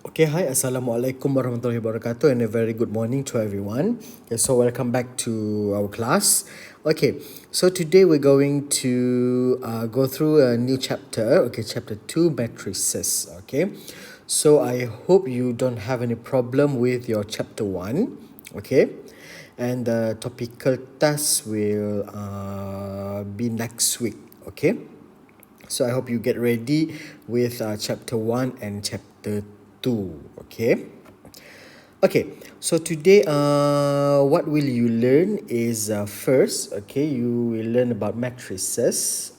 Okay, hi, Assalamualaikum warahmatullahi wabarakatuh, and a very good morning to everyone. Okay, so welcome back to our class. Okay, so today we're going to go through a new chapter. Okay, chapter 2, matrices. Okay, so I hope you don't have any problem with your chapter 1. Okay, and the topical test will be next week. Okay. So I hope you get ready with chapter 1 and chapter 2. Okay. Okay. So today what will you learn is first, okay, you will learn about matrices,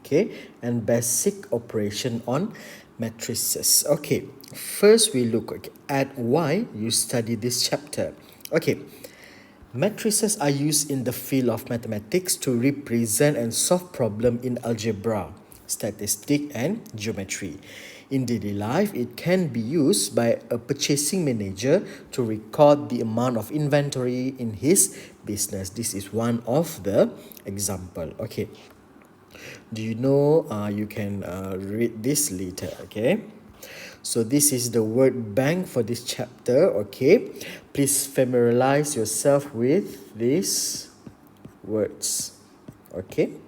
okay, and basic operation on matrices. Okay. First we look at why you study this chapter. Okay. Matrices are used in the field of mathematics to represent and solve problems in algebra, statistics, and geometry. In daily life, it can be used by a purchasing manager to record the amount of inventory in his business. This is one of the example. Okay. Do you know you can read this later, okay? So this is the word bank for this chapter, okay? Please familiarize yourself with these words, okay?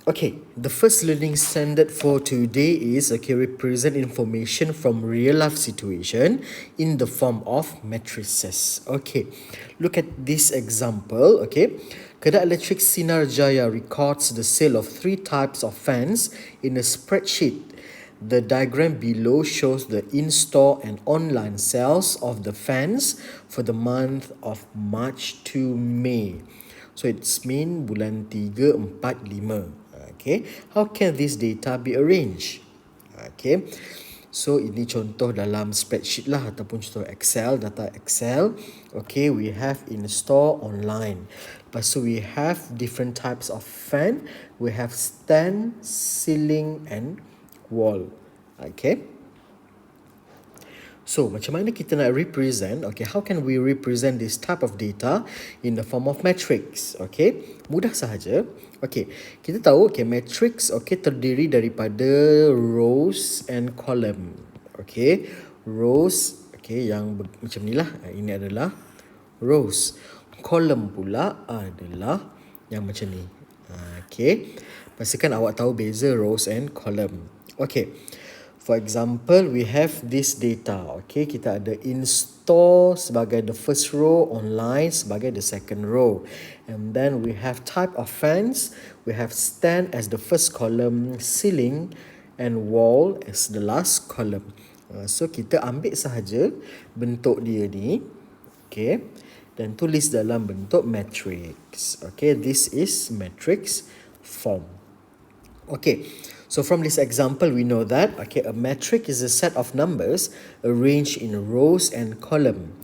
Okay, the first learning standard for today is, okay, represent information from real life situation in the form of matrices. Okay, look at this example, okay. Kedai Elektrik Sinar Jaya records the sale of 3 types of fans in a spreadsheet. The diagram below shows the in-store and online sales of the fans for the month of March to May. So it's mean bulan 3, 4, 5. Okay, how can this data be arranged? Okay, so ini contoh dalam spreadsheet lah ataupun contoh Excel, data Excel. Okay, we have in store online. Lepas tu we have different types of fan. We have stand, ceiling and wall. Okay. So, macam mana kita nak represent, okay, how can we represent this type of data in the form of matrix, okay? Mudah sahaja. Okay, kita tahu, okay, matrix, okay, terdiri daripada rows and column, okay? Rows, okay, yang macam ni lah, ini adalah rows. Column pula adalah yang macam ni. Okay, pastikan awak tahu beza rows and column. Okay. For example, we have this data. Okay, kita ada in-store sebagai the first row, online sebagai the second row. And then we have type of fans. We have stand as the first column, ceiling and wall as the last column. So, kita ambil sahaja bentuk dia ni. Okay, dan tulis dalam bentuk matrix. Okay, this is matrix form. Okay, so from this example, we know that, okay, a matrix is a set of numbers arranged in rows and column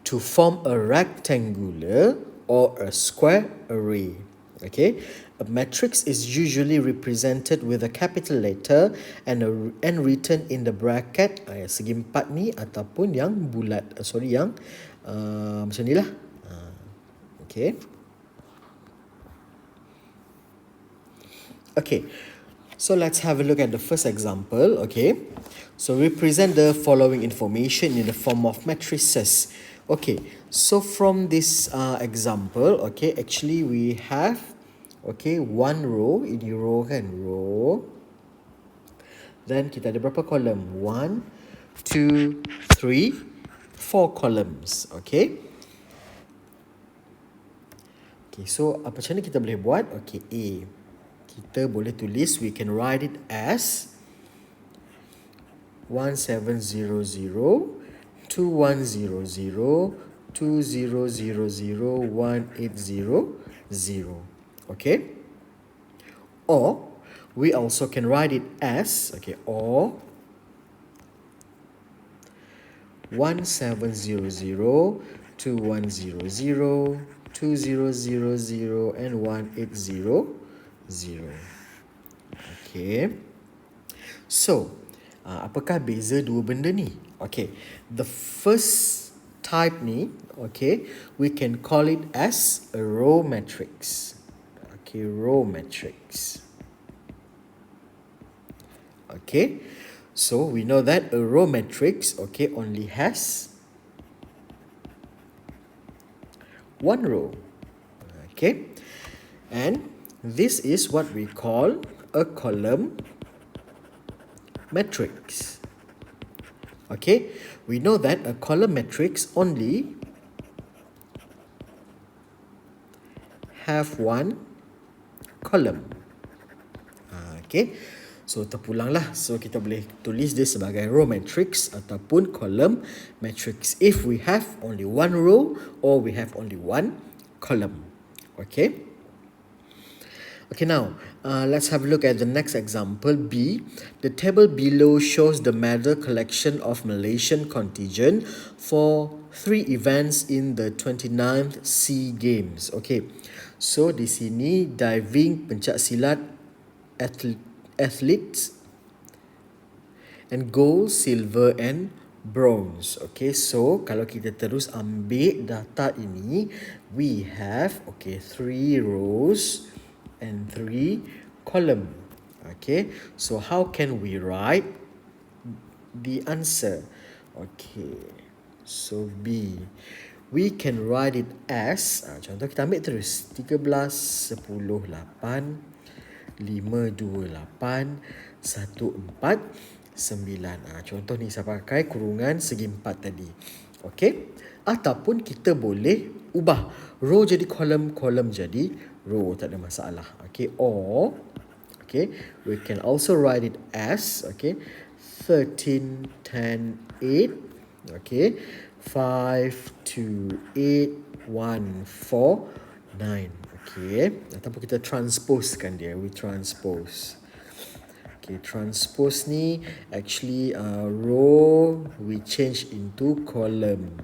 to form a rectangular or a square array. Okay, a matrix is usually represented with a capital letter and written in the bracket segi empat ni ataupun yang bulat. Yang macam ni lah. Okay. Okay, so let's have a look at the first example, okay. So represent the following information in the form of matrices. Okay, so from this example, okay, actually we have, okay, one row, ini row kan, row. Then kita ada berapa column? 1, 2, 3, 4 columns, okay. Okay, so macam mana kita boleh buat? Okay, A. Kita boleh tulis, we can write it as 1700, 2100, 2000, 1800. Okay? Or we also can write it as, okay, or 1700, 2100, 2000 and 1800. Okay. So, apakah beza dua benda ni? Okay. The first type ni, okay, we can call it as a row matrix. Okay, row matrix. Okay, so we know that a row matrix, okay, only has one row. Okay, and this is what we call a column matrix. Okay, we know that a column matrix only have one column. Okay, so terpulanglah. So kita boleh tulis dia sebagai row matrix ataupun column matrix if we have only one row or we have only one column. Okay. Okay, now let's have a look at the next example, B. The table below shows the medal collection of Malaysian contingent for 3 events in the 29th SEA Games. Okay, so di sini diving, pencak silat, athletes, and gold, silver and bronze. Okay, so kalau kita terus ambil data ini, we have, okay, 3 rows and 3 column. Okay, so how can we write the answer? Okay, so B, we can write it as, contoh kita ambil terus 13, 10, 8, 5, 2, 8, 1, 4, 9. Contoh ni saya pakai kurungan segi 4 tadi. Okay, ataupun kita boleh ubah row jadi column, column jadi row, tak ada masalah. Okay, or okay, we can also write it as, okay, 13, 10, 8, okay, 5, 2, 8, 1, 4, 9. Okay, ataupun kita transposekan dia, we transpose. Okay, transpose ni actually row we change into column,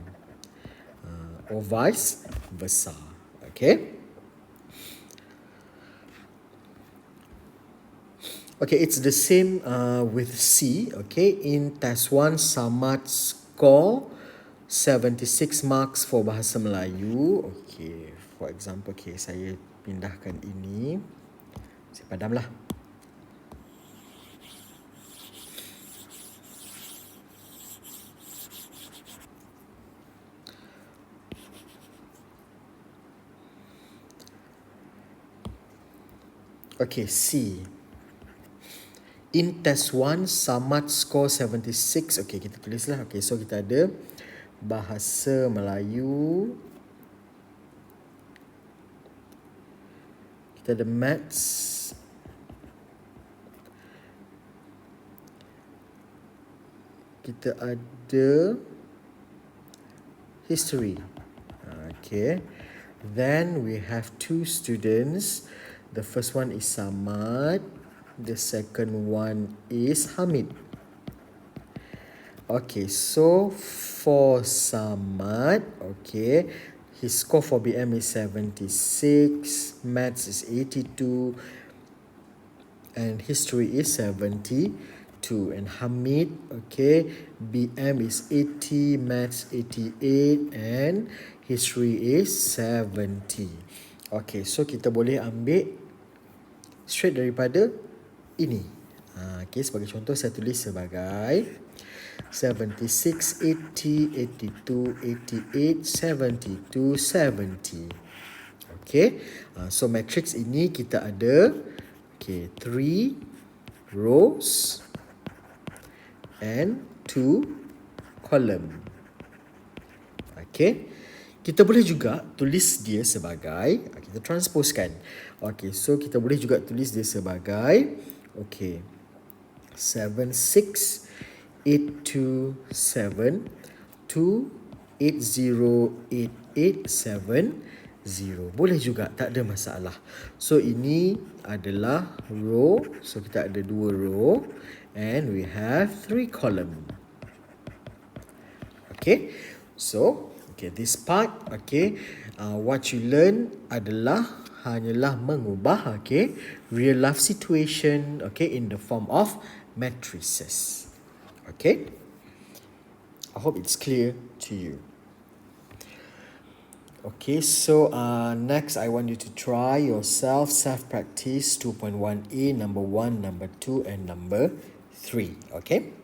or vice versa. Okay. Okay, it's the same with C. Okay, in test 1, Samad score 76 marks for Bahasa Melayu. Okay, for example, okay, saya pindahkan ini. Saya padamlah. Okay, C. In test 1, Samad score 76. Okay, kita tulislah. Okay, so kita ada Bahasa Melayu. Kita ada Maths. Kita ada History. Okay. Then we have 2 students. The first one is Samad. The second one is Hamid. Okay, so for Samad, okay, his score for BM is 76, Maths is 82, and History is 72. And Hamid, okay, BM is 80, Maths 88, and History is 70. Okay, so kita boleh ambil straight daripada ini. Okay, sebagai contoh saya tulis sebagai 76, 80, 82, 88, 72, 70. Okay, so matrix ini kita ada, okay, 3 rows and 2 column. Okay, kita boleh juga tulis dia sebagai, kita transposekan. Okay, so kita boleh juga tulis dia sebagai, okay, 7, 6, 8, 2, 7, 2, 8, 0, 8, 8, 7, 0. Boleh juga, tak ada masalah. So ini adalah row. So kita ada 2 row and we have 3 column. Okay, so okay, this part, okay, what you learn adalah hanyalah mengubah, okay, real life situation, okay, in the form of matrices. Okay, I hope it's clear to you. Okay, so next I want you to try yourself self-practice 2.1a, number 1, number 2 and number 3. Okay.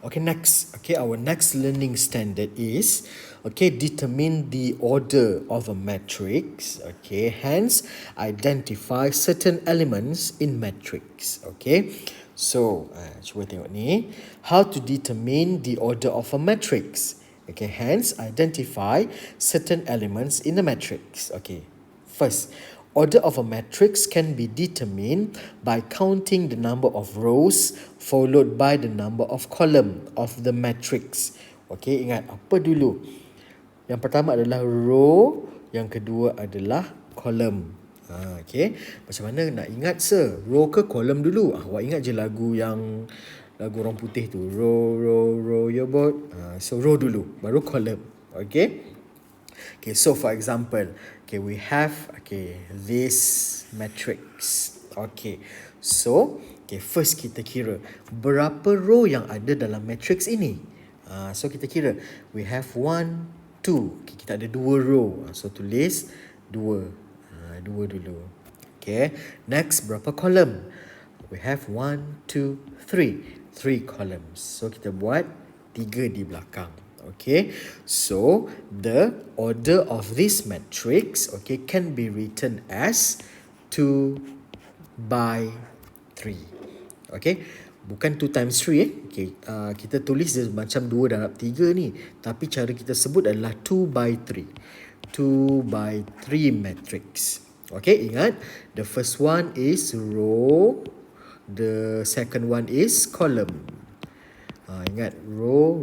Okay, next. Okay, our next learning standard is, okay, determine the order of a matrix. Okay, hence identify certain elements in matrix. Okay, so cuba tengok ni, how to determine the order of a matrix. Okay, hence identify certain elements in the matrix. Okay, first, order of a matrix can be determined by counting the number of rows followed by the number of column of the matrix. Okay, ingat apa dulu? Yang pertama adalah row, yang kedua adalah column. Okay, macam mana nak ingat sir? Row ke column dulu? Awak ingat je lagu orang putih tu. Row your boat. So row dulu, baru column. Okay. Okay, so for example, okay, we have this matrix. Okay, so first kita kira berapa row yang ada dalam matrix ini. So kita kira we have 1, 2. Okay, kita ada 2 row. So tulis 2. 2 dulu. Okay, next berapa column? We have 1, 2, 3. 3 columns. So kita buat 3 di belakang. Okay, so the order of this matrix, okay, can be written as 2 by 3. Okay, bukan 2 times 3 okay, kita tulis dia macam 2 darab 3 ni, tapi cara kita sebut adalah 2 by 3. 2 by 3 matrix. Okay, ingat, the first one is row, the second one is column. Ingat, row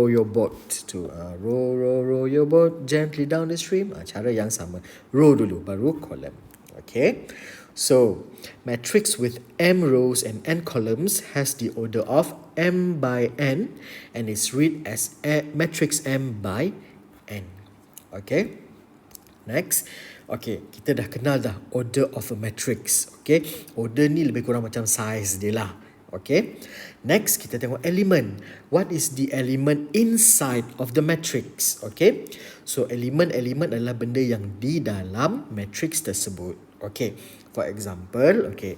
your boat tu. Row your boat gently down the stream. Cara yang sama. Row dulu, baru column. Okay. So, matrix with m rows and n columns has the order of m by n and is read as matrix m by n. Okay. Next. Okay, kita dah kenal dah order of a matrix. Okay, order ni lebih kurang macam size dia lah. Okay, next kita tengok element. What is the element inside of the matrix? Okay, so element adalah benda yang di dalam matrix tersebut. Okay, for example, okay,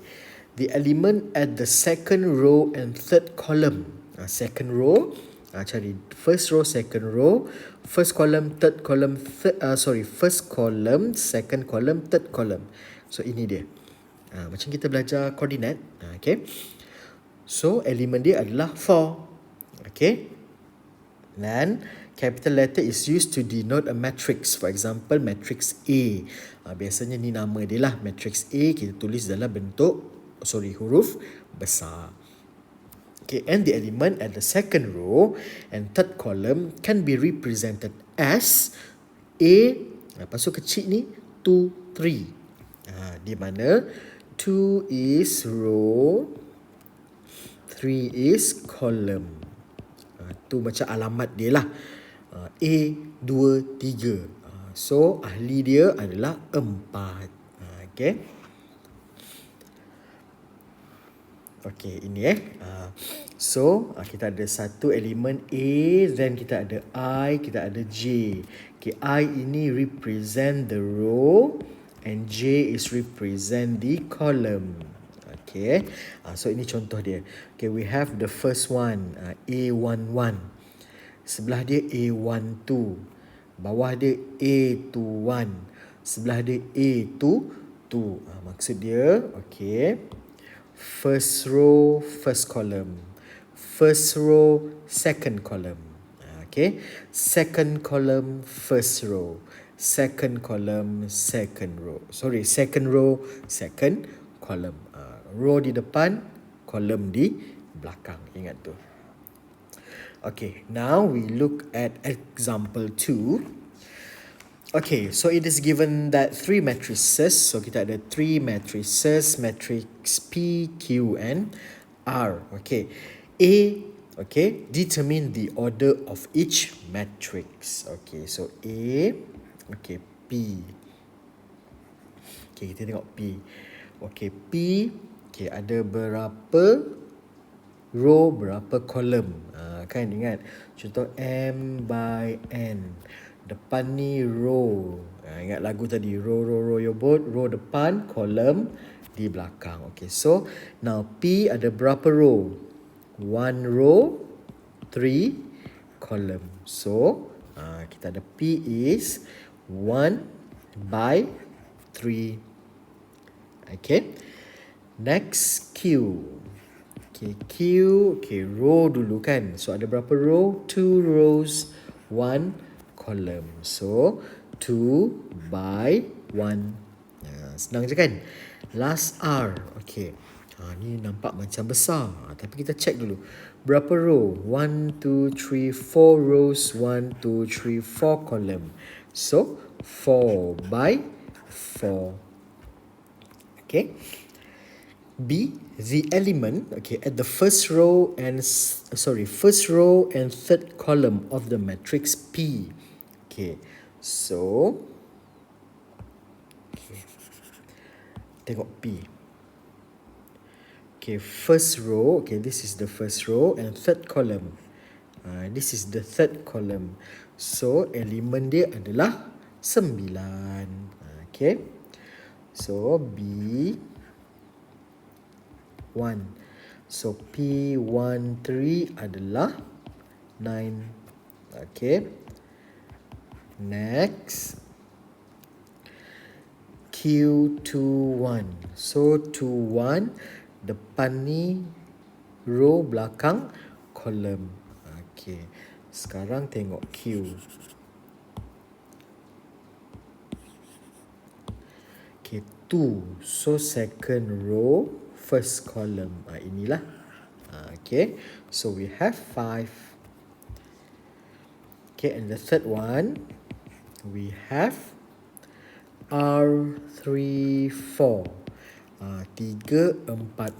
the element at the second row and third column. Second row, cari first row, second row, first column, third column, first column, second column, third column. So ini dia. Macam kita belajar koordinat. Okay. So, elemen dia adalah 4. Okay. Dan capital letter is used to denote a matrix. For example, matrix A. Biasanya ni nama dia lah. Matrix A kita tulis dalam bentuk, huruf besar. Okay, and the element at the second row and third column can be represented as A, lepas tu kecil ni, 2, 3. Di mana 2 is row, 3 is column. Tu macam alamat dia lah. A, 2, 3. So, ahli dia adalah 4. Okay. Okay, ini So, kita ada satu elemen A, then kita ada I, kita ada J. Okay, I ini represent the row and J is represent the column. Okay, so ini contoh dia. Okay, we have the first one, A11. Sebelah dia A12. Bawah dia A21. Sebelah dia A22. Maksud dia, okay, first row, first column. First row, second column. Okay, second column, first row. Second column, second row. Second row, second column. Row di depan, column di belakang. Ingat tu. Okay, now we look at example 2. Okay, so it is given that 3 matrices. So kita ada 3 matrices, matrix P, Q, and R. Okay, A, okay, determine the order of each matrix. Okay, so A, okay, P. Okay, kita tengok P. Okay, P, okay, ada berapa row, berapa column. Kan ingat, contoh M by N. Depan ni row. Ingat lagu tadi, row your boat, row depan, column di belakang. Okay, so now P ada berapa row? 1 row, 3 column. So kita ada P is 1 by 3. Okay, next Q. Okay, Q, okay, row dulu kan. So ada berapa row? 2 rows, 1 column. So 2 by 1. Senang je kan? Last R. Okay, ni nampak macam besar, tapi kita check dulu. Berapa row? 1, 2, 3, 4 rows, 1, 2, 3, 4 column. So 4 by 4. Okay. B, the element, okay, at the first row and third column of the matrix P. Okay, so tengok P. Okay, first row, okay, this is the first row and third column. This is the third column. So elemen dia adalah 9. Okay, so B 1. So P13 adalah 9. Okay. Next. Q21. So 21 depan ni row, belakang column. Okay. Sekarang tengok Q. Okay, 2. So second row, first column. Inilah. Okay, so we have 5. Okay, and the third one, we have R34. 3, 4.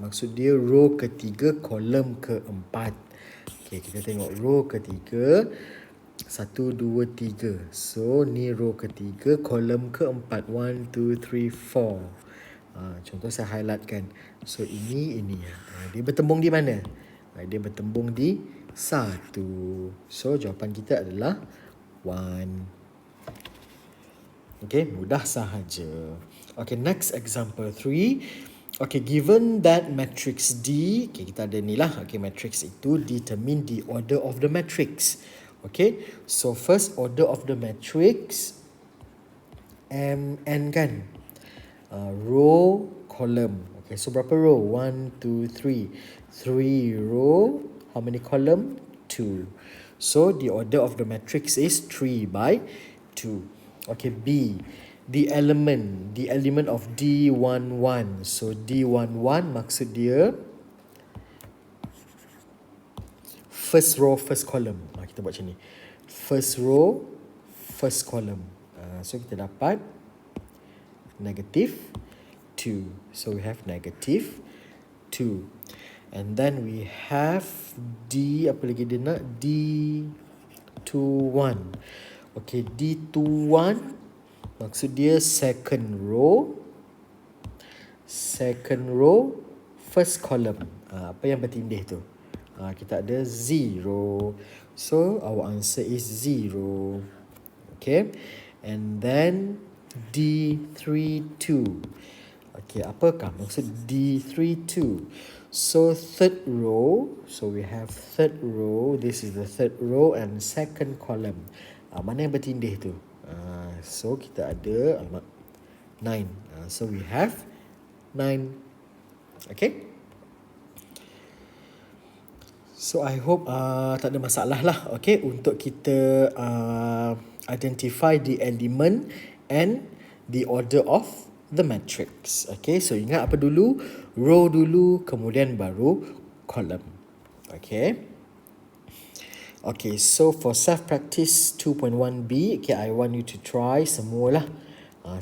Maksud dia row ketiga, kolom keempat. Okay, kita tengok row ketiga. 1, 2, 3. So, ni row ketiga, kolom keempat. 1, 2, 3, 4. Contoh saya highlightkan. So, ini. Dia bertembung di mana? Dia bertembung di 1. So, jawapan kita adalah 1. Okay, mudah sahaja. Okay, next example 3. Okay, given that matrix D, okay, kita ada ni lah. Okay, matrix itu determine the order of the matrix. Okay, so first order of the matrix MN kan, row, column. Okay, so berapa row? 1, 2, 3. 3 row. How many column? 2. So the order of the matrix is 3 by 2. Okay, B, the element of D11. So D11 maksud dia first row, first column. Kita buat macam ni. First row, first column. So kita dapat negative 2. So we have negative 2. And then we have D, apa lagi dia nak? D21. Okay, D21 maksud dia second row, first column. Apa yang bertindih tu? Kita ada 0. So our answer is 0. Okay, and then D32. Okay, apakah maksud D32? So third row, so we have third row, this is the third row and second column. Mana yang bertindih tu? So kita ada 9. So we have 9. Okay. So I hope tak ada masalah lah. Okay, untuk kita identify the element and the order of the matrix. Okay, so ingat apa dulu? Row dulu, kemudian baru column. Okay. Okay, so for self-practice 2.1b, okay, I want you to try semualah.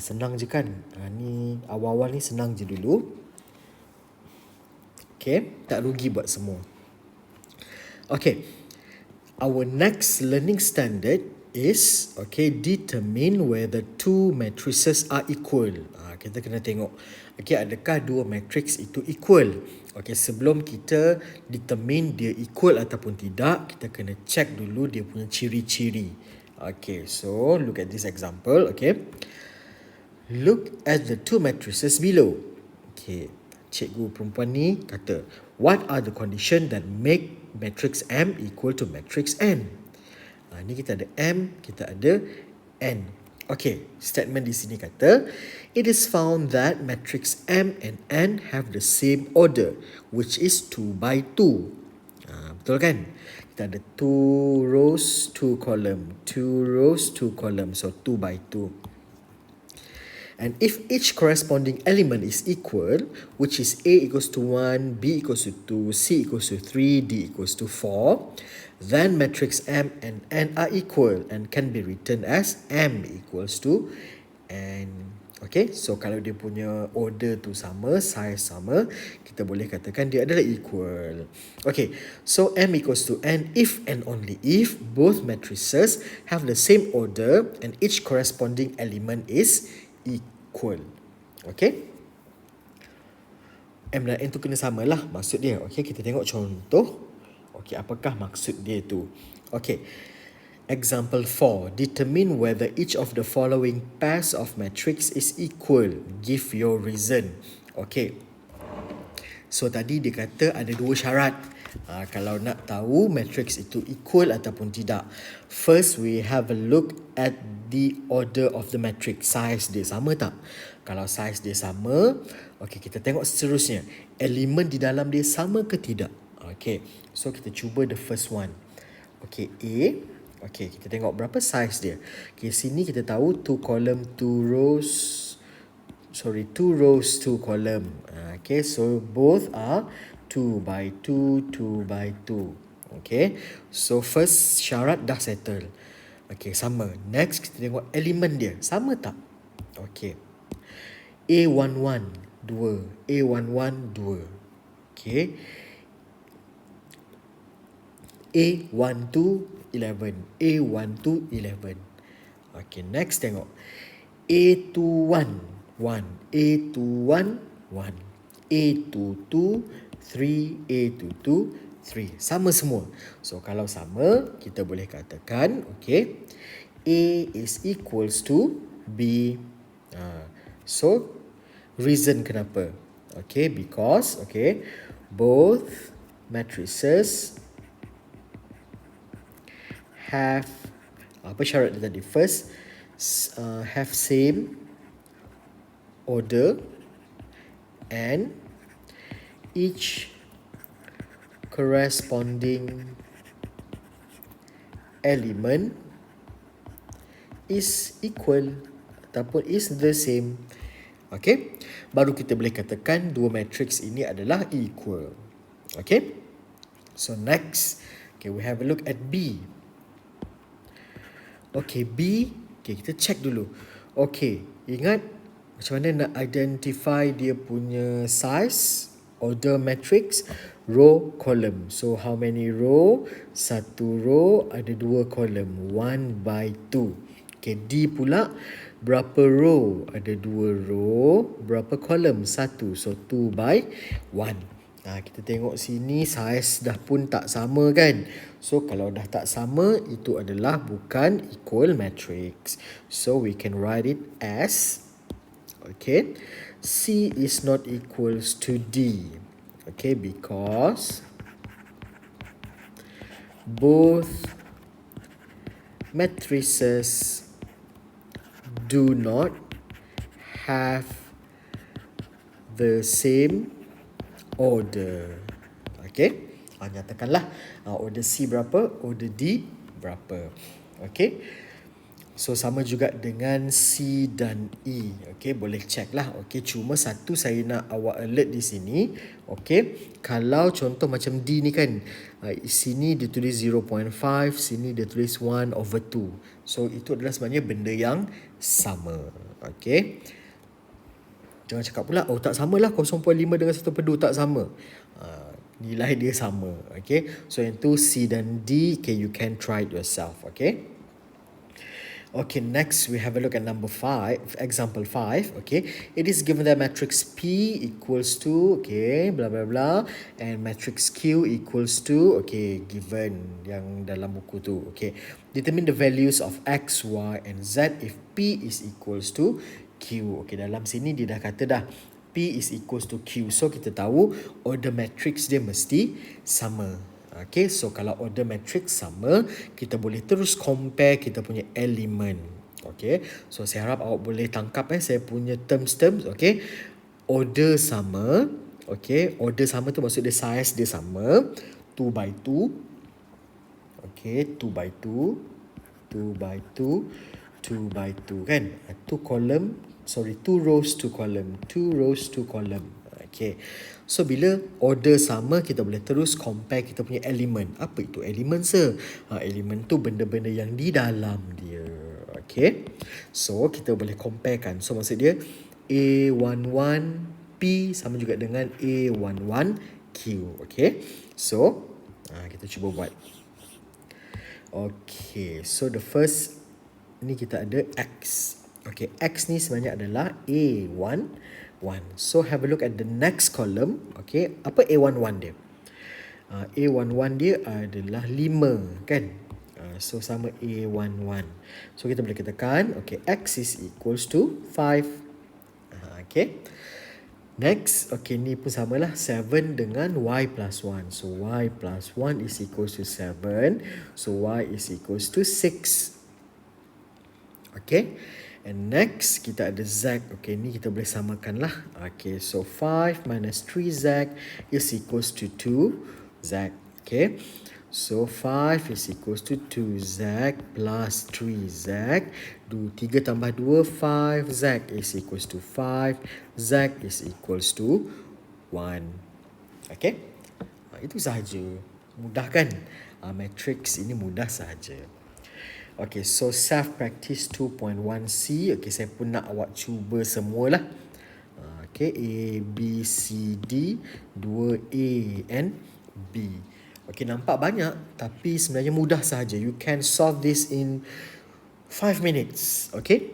Senang je kan? Ni awal-awal ni senang je dulu. Okay, tak rugi buat semua. Okay, our next learning standard is, okay, determine whether two matrices are equal. Kita kena tengok, okay, adakah dua matrix itu equal. Okay, sebelum kita determine dia equal ataupun tidak, kita kena check dulu dia punya ciri-ciri. Okay, so look at this example. Okay, look at the two matrices below. Okay, cikgu perempuan ni kata, what are the condition that make matrix M equal to matrix N? Ni kita ada M, kita ada N. Okay, statement di sini kata, it is found that matrix M and N have the same order, which is 2 by 2. Betul kan? Kita ada 2 rows, 2 column. 2 rows, 2 column. So 2 by 2. And if each corresponding element is equal, which is A equals to 1, B equals to 2, C equals to 3, D equals to 4, then matrix M and N are equal and can be written as M equals to N. Okay, so kalau dia punya order tu sama, size sama, kita boleh katakan dia adalah equal. Okay, so M equals to N if and only if both matrices have the same order and each corresponding element is equal. Okay, M dan N tu kena sama lah maksud dia. Okay, kita tengok contoh. Okay, apakah maksud dia tu? Okay, example 4. Determine whether each of the following pairs of matrix is equal. Give your reason. Okay, so tadi dia kata ada dua syarat. Kalau nak tahu matrix itu equal ataupun tidak, first we have a look at the order of the matrix. Size dia sama tak? Kalau size dia sama, okay, kita tengok seterusnya. Elemen di dalam dia sama ke tidak? Okay, so kita cuba the first one. Okay, A. Okay, kita tengok berapa size dia. Okay, sini kita tahu 2 column, 2 rows. Sorry, 2 rows, 2 column. Okay, so both are 2 by 2, 2 by 2. Okay, so first syarat dah settle. Okay, sama. Next, kita tengok elemen dia. Sama tak? Okay. A11, 2. A11, 2. Okay. A12, 11. A12, 11. Okay, next tengok. A21, 1. A21, 1. A22, 3. A22, 3. Sama semua. So, kalau sama, kita boleh katakan, okay, A is equals to B. So, reason kenapa? Okay, because, okay, both matrices have, apa syarat dia tadi? First, have same order and each corresponding element is equal ataupun is the same. Okay, baru kita boleh katakan dua matrix ini adalah equal. Okay, so next, okay, we have a look at B. Okay, B, okay, kita check dulu. Okay, ingat macam mana nak identify dia punya size, order matrix, row, column. So, how many row? Satu row ada dua column. 1 by 2. Okay, D pula, berapa row? Ada 2 row. Berapa column? 1. So, 2 by 1. Kita tengok sini size dah pun tak sama kan. So kalau dah tak sama, itu adalah bukan equal matrix. So we can write it as, okay, C is not equals to D. Okay, because both matrices do not have the same order. Okay, nyatakanlah order C berapa, order D berapa. Okay, so sama juga dengan C dan E. Okay, boleh check lah. Okay, cuma satu saya nak awak alert di sini. Okay, kalau contoh macam D ni kan, sini dia tulis 0.5, sini dia tulis 1/2. So itu adalah sebenarnya benda yang sama. Okay, jangan cakap pula, oh tak sama lah 0.5 dengan 1/2 tak sama. Nilai dia sama. Okay, so yang tu C dan D, okay, you can try it yourself. Okay. Okay, next we have a look at number 5, example 5. Okay, it is given that matrix P equals to, okay, blah blah blah, and matrix Q equals to, okay, given yang dalam buku tu. Okay, determine the values of X, Y and Z if P is equals to Q. Okay, dalam sini dia dah kata dah, P is equals to Q. So kita tahu order matrix dia mesti sama. Okay, so kalau order matrix sama, kita boleh terus compare kita punya elemen. Okay, so saya harap awak boleh tangkap saya punya terms-terms. Okay, order sama. Okay, order sama tu maksud dia size dia sama. 2 by 2. Okay, 2 by 2. 2 by 2. 2 by 2 kan. 2 column. Sorry, 2 rows, 2 column. 2 rows, 2 column. Okay. So, bila order sama, kita boleh terus compare kita punya elemen. Apa itu elemen, sir? Elemen tu benda-benda yang di dalam dia. Okay. So, kita boleh compare kan. So, maksud dia A11P sama juga dengan A11Q. Okay. So, kita cuba buat. Okay. So, the first ni kita ada X. Okay, X ni sebenarnya adalah A11. So, have a look at the next column. Okay, apa A11 dia? A11 dia adalah 5, kan? So, sama A11. So, kita boleh katakan, okay, X is equals to 5. Okay. Next, okay, ni pun samalah 7 dengan Y plus 1. So, Y plus 1 is equals to 7. So, Y is equals to 6. Okay. And next, kita ada Z. Okay, ni kita boleh samakan lah. Okay, so 5 minus 3Z is equals to 2Z. Okay. So, 5 is equals to 2Z plus 3Z. 3 tambah 2, 5Z is equals to 5. Z is equals to 1. Okay. Itu sahaja. Mudah kan? Matrix ini mudah sahaja. Okay, so self-practice 2.1C. Okay, saya pun nak awak cuba semualah. Okay, A, B, C, D, 2A and B. Okay, nampak banyak tapi sebenarnya mudah sahaja. You can solve this in 5 minutes. Okay.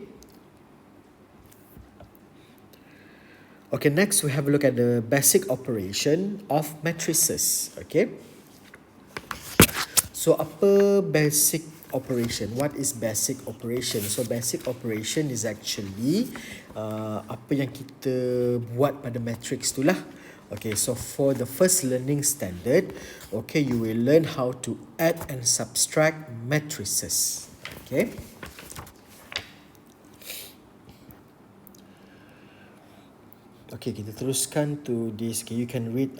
Okay, next we have a look at the basic operation of matrices. Okay. So, apa basic operation? What is basic operation? So, basic operation is actually apa yang kita buat pada matrix tu lah. Okay, so for the first learning standard, okay, you will learn how to add and subtract matrices. Okay. Okay, kita teruskan to this. Okay, you can read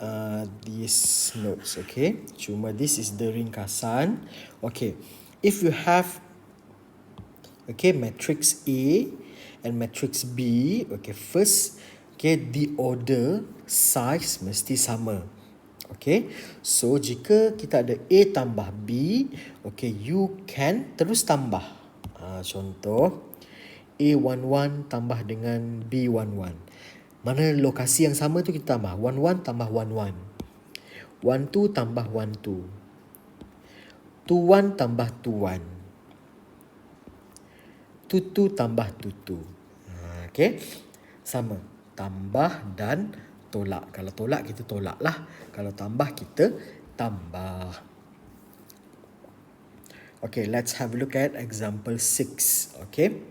these notes. Okay, cuma this is the ringkasan. Okay, if you have matrix A and matrix B, okay, first, okay, the order size mesti sama. Okay, so jika kita ada A tambah B, okay, you can terus tambah. Contoh, A11 tambah dengan B11. Mana lokasi yang sama tu kita tambah. 11 tambah 11. 12 tambah 12. 21 tambah 21. 22 tambah 22. Okay. Sama. Tambah dan tolak. Kalau tolak, kita tolak lah. Kalau tambah, kita tambah. Okay, let's have a look at example 6. Okay.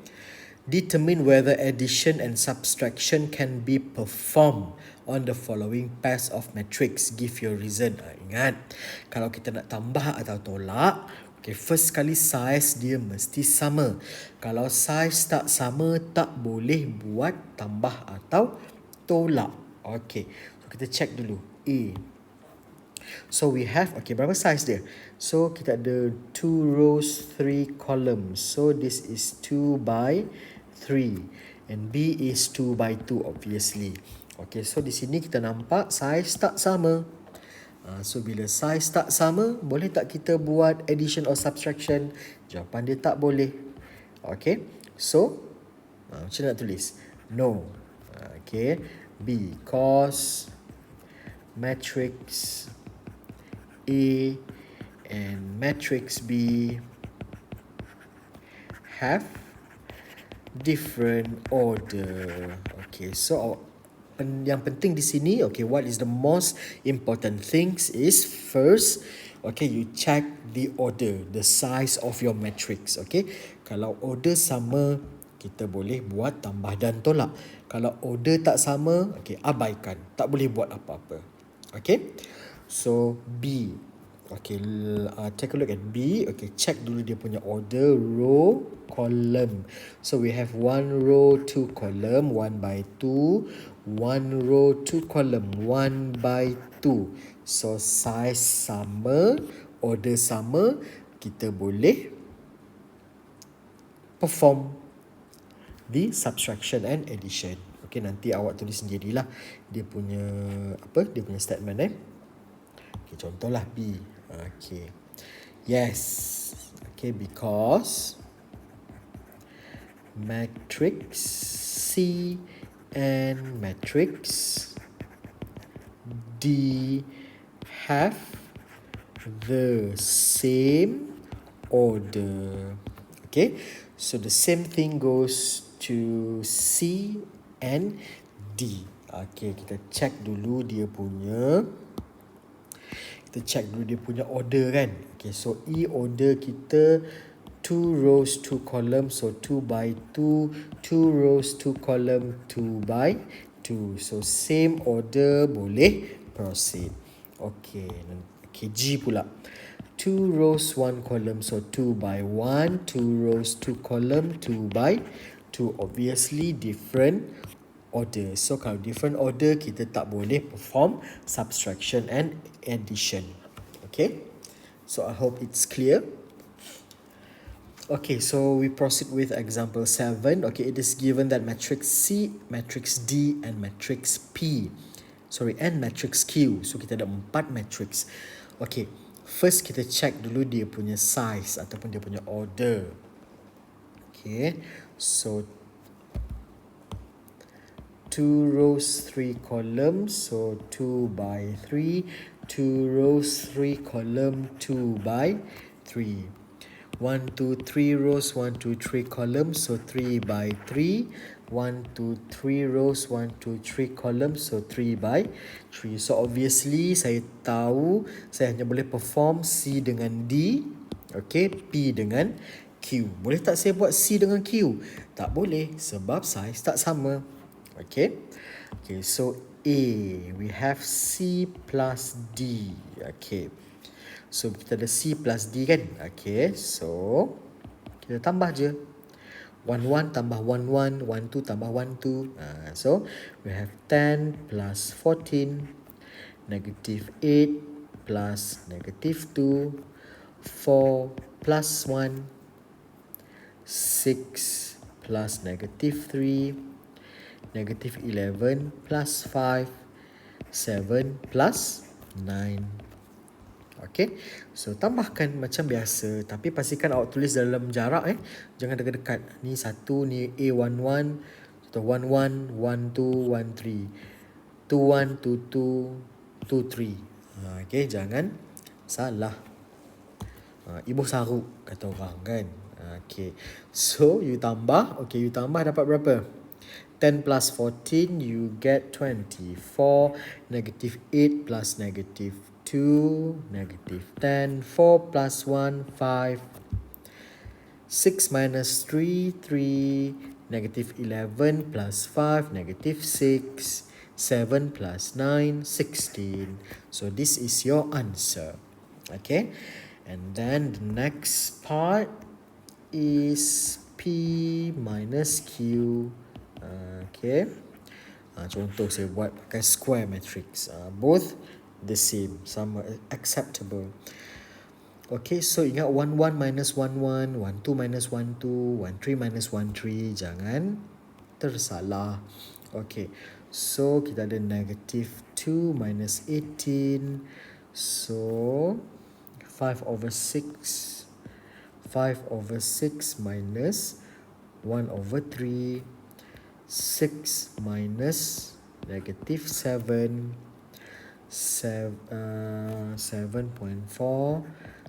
Determine whether addition and subtraction can be performed on the following pairs of matrix. Give your reason. Ingat, kalau kita nak tambah atau tolak, okay, first sekali size dia mesti sama. Kalau size tak sama, tak boleh buat tambah atau tolak. Okay, so kita check dulu. A. So we have, okay, berapa size dia? So kita ada 2 rows, 3 columns. So this is 2 by 3 and B is 2 by 2 obviously. Okay, so di sini kita nampak size tak sama. So bila size tak sama, boleh tak kita buat addition or subtraction? Jawapan dia tak boleh. Okay, so macam nak tulis? No. Okay, because matrix A and matrix B have different order. Okay, so yang penting di sini, okay, what is the most important things is first, okay, you check the order, the size of your matrix. Okay, kalau order sama, kita boleh buat tambah dan tolak. Kalau order tak sama, okay, abaikan. Tak boleh buat apa-apa. Okay, so B. Okay, take a look at B. Okay, check dulu dia punya order, row, column. So we have 1 row, 2 column, 1 by 2. 1 row, 2 column, 1 by 2. So size sama, order sama, kita boleh perform the subtraction and addition. Okay, nanti awak tulis sendirilah dia punya dia punya statement Okay, contohlah B. Okay. Yes. Okay, because matrix C and matrix D have the same order. Okay, so the same thing goes to C and D. Okay, kita check dulu dia punya order kan. Okay, so E order kita 2 rows 2 columns, so 2 by 2, 2 rows 2 column, 2 by 2. So same order, boleh proceed. Okay, G pula 2 rows 1 column, so 2 by 1, 2 rows 2 column, 2 by 2. Obviously different order. So kalau different order, kita tak boleh perform subtraction and addition. Okay, so I hope it's clear. Okay, so we proceed with example 7. Okay, it is given that matrix C, matrix D and matrix P. And matrix Q. So kita ada 4 matrix. Okay, first kita check dulu dia punya size ataupun dia punya order. Okay, so 2 rows 3 columns, so 2 by 3. 2 rows 3 column, 2 by 3. 1, 2, 3 rows, 1, 2, 3 columns, so 3 by 3. 1, 2, 3 rows, 1, 2, 3 columns, so 3 by 3. So obviously saya tahu saya hanya boleh perform C dengan D, okay, P dengan Q. Boleh tak saya buat C dengan Q? Tak boleh sebab size tak sama. Okay, so A, we have C plus D. Okay, so kita ada C plus D kan. Okay, so kita tambah je 1 1 tambah 1 1, 1 2 tambah 1 2. So we have 10 plus 14, negative 8 plus negative 2, 4 plus 1, 6 plus negative 3, negative 11 plus 5, 7 plus 9. Okay, so tambahkan macam biasa, tapi pastikan awak tulis dalam jarak jangan dekat-dekat. Ni 1, ni A11, atau 11, 12, 13, 21, 22, 23. Okay, jangan salah. Ibu saruk kata orang kan. Okay, so you tambah. Okay, you tambah dapat berapa? 10 plus 14, you get 24. Negative 8 plus negative 2, negative 10. 4 plus 1, 5. 6 minus 3, 3. Negative 11 plus 5, negative 6. 7 plus 9, 16. So this is your answer. Okay, and then the next part is P minus Q. Okay, contoh saya buat pakai square matrix. Both the same, sama, acceptable. Okay, so ingat 1 1 minus 1 1, 1 2 minus 1 2, 1 3 minus 1 3. Jangan tersalah. Okay, so kita ada negative 2 minus 18. So 5 over 6. 5 over 6 minus 1 over 3. 6 minus negative 7. 7.4.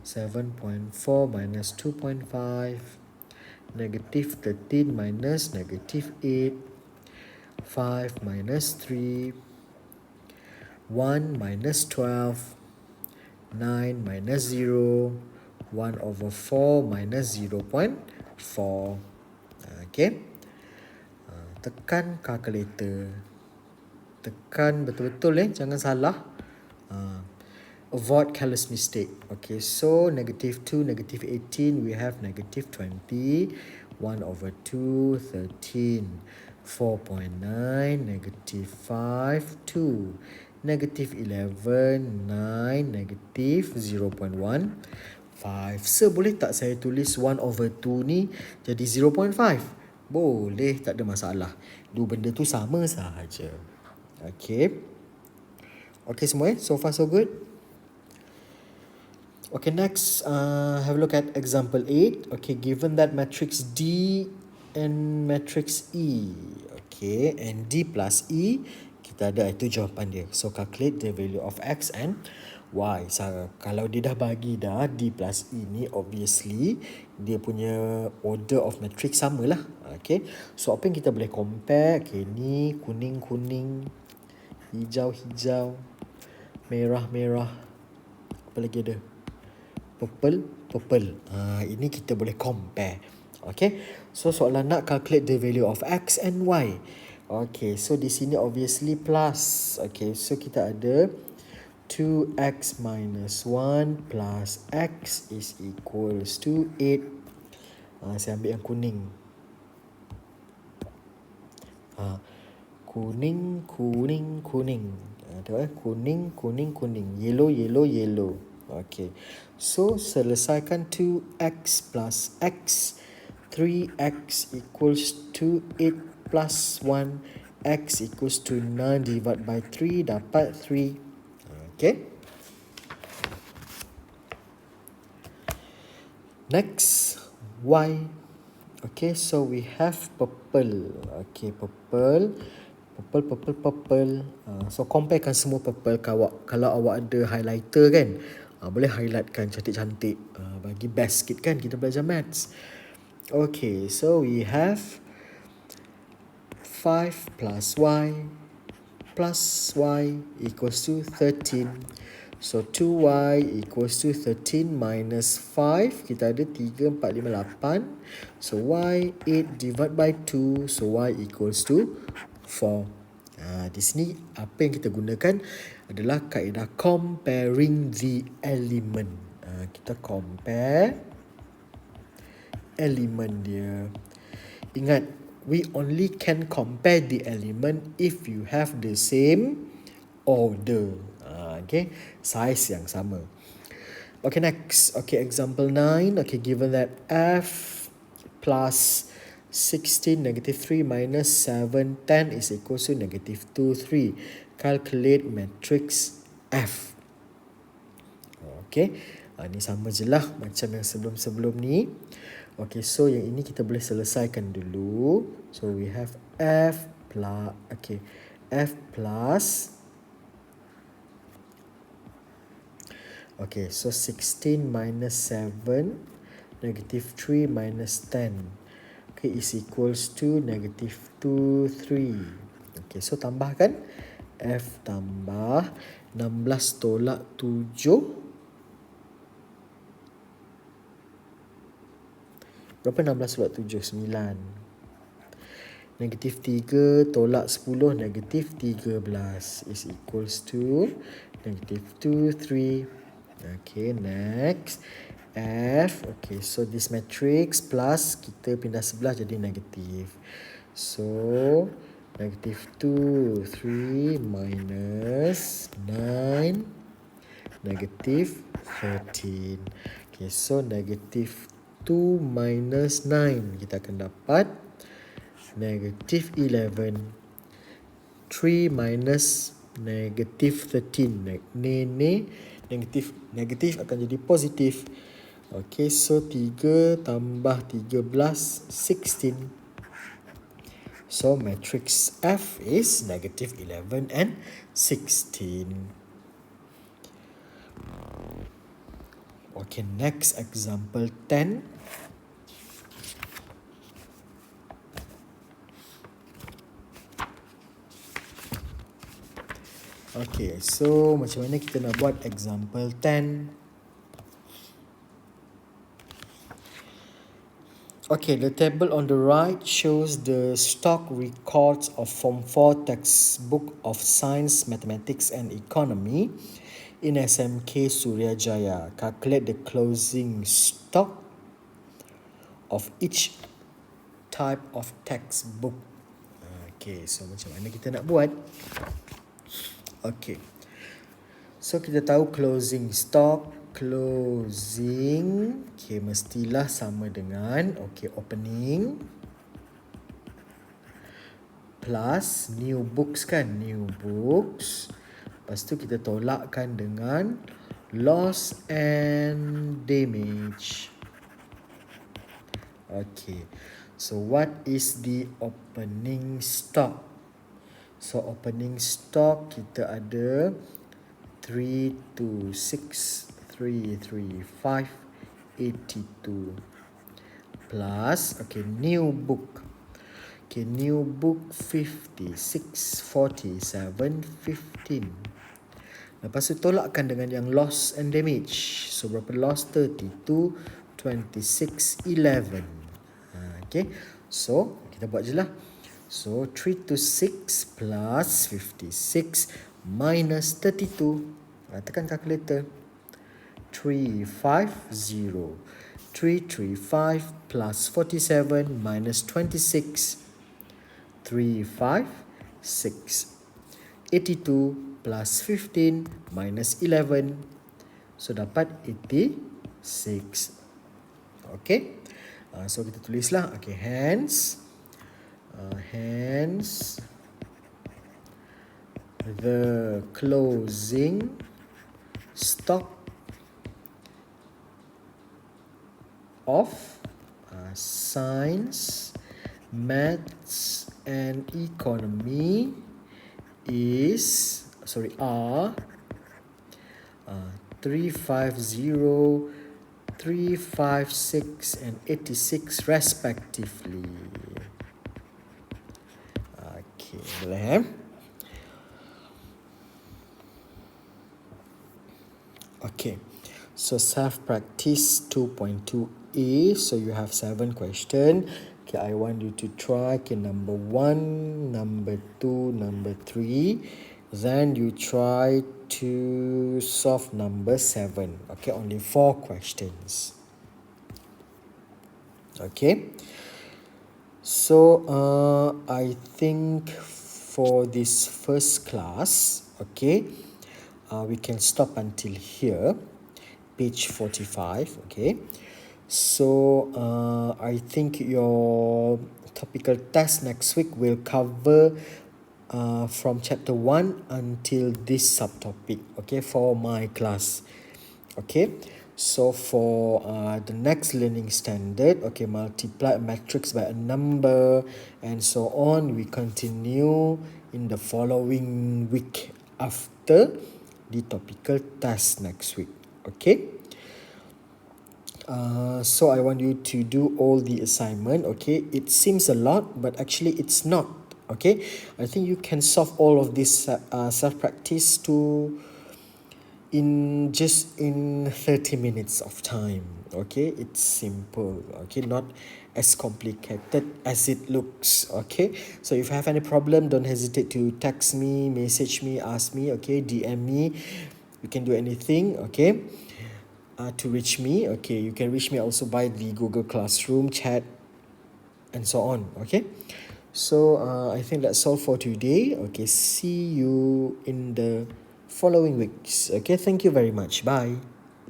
7.4 minus 2.5. Negative 13 minus negative 8. 5 minus 3. 1 minus 12. 9 minus 0. 1 over 4 minus 0.4. Okay, Tekan calculator. Tekan betul-betul jangan salah. Avoid careless mistake. Okay, so negative 2, negative 18, we have negative 20, 1 over 2, 13, 4.9, negative 5, 2, negative 11, 9, negative 0.1, 5. So, boleh tak saya tulis 1 over 2 ni jadi 0.5? Boleh, tak ada masalah. Dua benda tu sama sahaja. Okay. Okay semua so far so good? Okay, next, have a look at example 8. Okay, given that matrix D and matrix E, okay, and D plus E, kita ada itu jawapan dia. So, calculate the value of X and Y. So, kalau dia dah bagi dah D plus E ni, obviously, dia punya order of matrix sama lah. Okay, so apa yang kita boleh compare? Okay, ni kuning-kuning, hijau-hijau, merah-merah, apa lagi ada? Purple. Ini kita boleh compare. Okay, so soalan nak calculate the value of X and Y. Okay, so di sini obviously plus. Okay, so kita ada 2x minus 1 plus x is equals to 8. Saya ambil yang kuning. Kuning. Kuning. Yellow. Okay, so selesaikan 2x plus x. 3x equals to 8 plus 1. X equals to 9 divided by 3, dapat 3. Okay. Next, y. Okay, so we have purple. Okay, purple. So comparekan semua purple. Kalau awak ada highlighter kan, boleh highlightkan cantik-cantik. Bagi best sikit kan kita belajar maths. Okay, so we have 5 plus y equals to 13. So 2y equals to 13 minus 5. Kita ada 3, 4, 5, 8. So y 8 divided by 2. So y equals to 4. Di sini apa yang kita gunakan adalah kaedah comparing the element. Kita compare element dia. Ingat, we only can compare the element if you have the same order. Okay, size yang sama. Okay, next. Okay, example 9. Okay, given that f plus 16, negative 3 minus 7, 10 is equal to negative 2, 3. Calculate matrix F. Okay, ini sama je lah macam yang sebelum-sebelum ni. Okay, so yang ini kita boleh selesaikan dulu. So we have F plus, okay, F plus, okay, so 16 minus 7, negative 3 minus 10. Okay, is equals to negative 2, 3. Okay, so tambahkan. F tambah 16 tolak 7. Berapa 16 tolak 7? 9. Negatif 3 tolak 10, negatif 13 is equals to negative 2, 3. Okay, next. F, okay, so this matrix plus, kita pindah sebelah jadi negatif. So, negative 2, 3 minus 9, negative 13. Okay, so negative 2 minus 9, kita akan dapat negative 11. 3 minus negative 13. Negatif akan jadi positif. Okay, so 3 tambah 13, 16. So, matrix F is negative 11 and 16. Okay, next example 10. Okay, so macam mana kita nak buat example 10? Okay, the table on the right shows the stock records of Form 4 textbook of Science, Mathematics and Economy in SMK Suryajaya. Calculate the closing stock of each type of textbook. Okay, so macam mana kita nak buat? Okay, so kita tahu closing stock, closing, okay, mestilah sama dengan, okay, opening plus new books kan, new books. Lepas tu kita tolakkan dengan loss and damage. Okay, so what is the opening stock? So opening stock kita ada 326,335,82 plus, okay, new book. Okay, new book 56,47,15. Lepas tu tolakkan dengan yang loss and damage. So berapa loss? 32, 26, 11. Okay, so kita buat je lah. So 326 plus 56 minus 32. Tekan calculator. 350. 335 plus 47 minus 26. 356. 82 plus 15 minus 11. So dapat 86. Okay. So kita tulislah. Okay, hence the closing stock of science, maths and economy is are 350, 356 and 86 respectively. Okay, boleh Okay, so self-practice 2.2a. So you have 7 questions. Okay, I want you to try number 1, number 2, number 3. Then you try to solve number 7. Okay, only 4 questions. Okay. So I think for this first class, okay, we can stop until here, page 45. Okay, so I think your topical test next week will cover from chapter 1 until this subtopic, okay, for my class. Okay, so for the next learning standard, okay, multiply a matrix by a number and so on, we continue in the following week after the topical test next week. Okay, so I want you to do all the assignment. Okay, it seems a lot, but actually it's not. Okay, I think you can solve all of this self-practice in 30 minutes of time. Okay, it's simple. Okay, not as complicated as it looks. Okay, so if you have any problem, don't hesitate to text me, message me, ask me. Okay, DM me. You can do anything. Okay, to reach me. Okay, you can reach me also by the Google Classroom chat and so on. Okay, so I think that's all for today. Okay, see you in the following weeks. Okay, thank you very much. Bye.